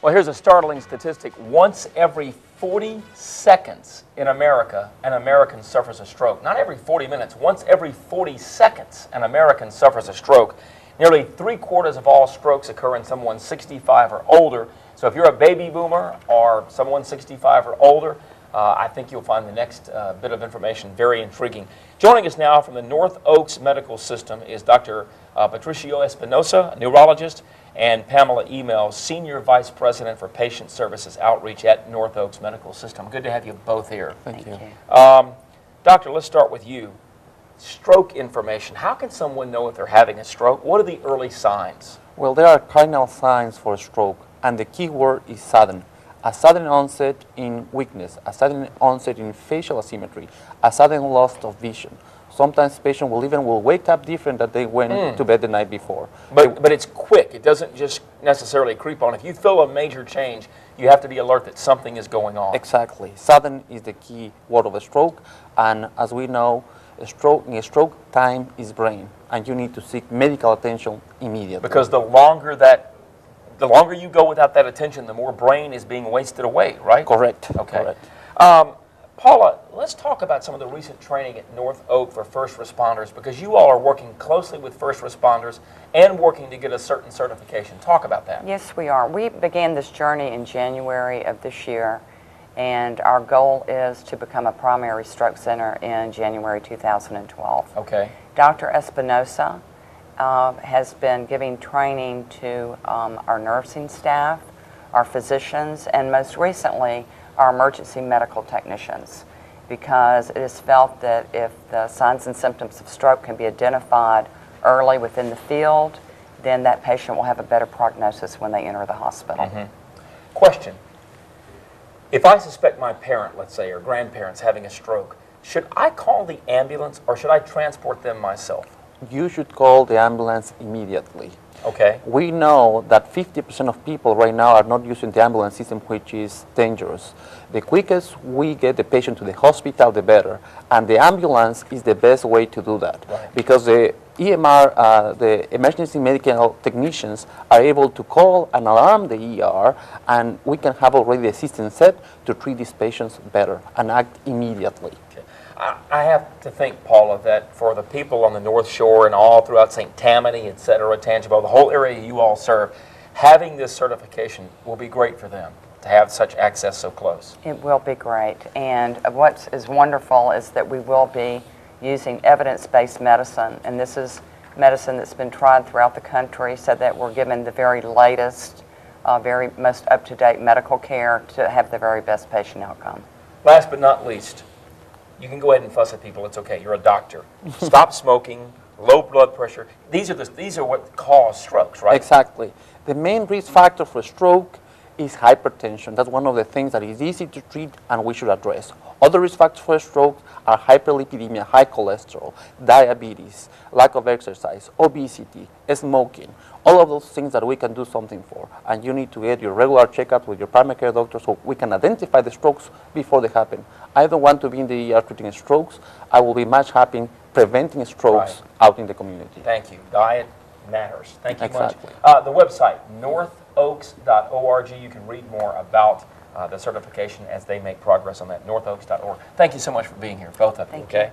Well, here's a startling statistic. Once every 40 seconds in America, an American suffers a stroke. Not every 40 minutes. Once every 40 seconds, an American suffers a stroke. Nearly 3/4 of all strokes occur in someone 65 or older. So if you're a baby boomer or someone 65 or older, I think you'll find the next bit of information very intriguing. Joining us now from the North Oaks Medical System is Dr. Patricio Espinosa, a neurologist, and Pamela Email, Senior Vice President for Patient Services Outreach at North Oaks Medical System. Good to have you both here. Thank you. Doctor, let's start with you. Stroke information. How can someone know if they're having a stroke? What are the early signs? Well, there are cardinal signs for stroke, and the key word is sudden. A sudden onset in weakness, a sudden onset in facial asymmetry, a sudden loss of vision. Sometimes patients will wake up different than they went to bed the night before. But it's quick. It doesn't just necessarily creep on. If you feel a major change, you have to be alert that something is going on. Exactly. Sudden is the key word of a stroke, and as we know, in a stroke, time is brain, and you need to seek medical attention immediately. Because the longer you go without that attention, the more brain is being wasted away, right? Correct. Okay. Correct. Paula, let's talk about some of the recent training at North Oak for first responders, because you all are working closely with first responders and working to get a certain certification. Talk about that. Yes, we are. We began this journey in January of this year, and our goal is to become a primary stroke center in January 2012. Okay. Dr. Espinosa has been giving training to our nursing staff, our physicians, and most recently, our emergency medical technicians, because it is felt that if the signs and symptoms of stroke can be identified early within the field, then that patient will have a better prognosis when they enter the hospital. Question. If I suspect my parent, let's say, or grandparents having a stroke, should I call the ambulance or should I transport them myself? You should call the ambulance immediately. Okay. We know that 50% of people right now are not using the ambulance system, which is dangerous. The quickest we get the patient to the hospital, the better. And the ambulance is the best way to do that. Right. Because the EMR, the emergency medical technicians, are able to call and alarm the ER, and we can have already the system set to treat these patients better and act immediately. I have to think, Paula, that for the people on the North Shore and all throughout St. Tammany, et cetera, Tangipahoa, the whole area you all serve, having this certification will be great for them to have such access so close. It will be great. And what is wonderful is that we will be using evidence-based medicine, and this is medicine that's been tried throughout the country so that we're given the very latest, very most up-to-date medical care to have the very best patient outcome. Last but not least, you can go ahead and fuss at people. It's okay. You're a doctor. Stop smoking, low blood pressure. These are what cause strokes, right? Exactly. The main risk factor for stroke is hypertension. That's one of the things that is easy to treat and we should address. Other risk factors for stroke are hyperlipidemia, high cholesterol, diabetes, lack of exercise, obesity, smoking, all of those things that we can do something for. And you need to get your regular checkups with your primary care doctor so we can identify the strokes before they happen. I don't want to be in the ER treating strokes. I will be much happy preventing strokes out in the community. Thank you. Diet matters. Thank you Exactly. much. The website, northoaks.org. You can read more about the certification as they make progress on that, northoaks.org. Thank you so much for being here, both of you. Thank you.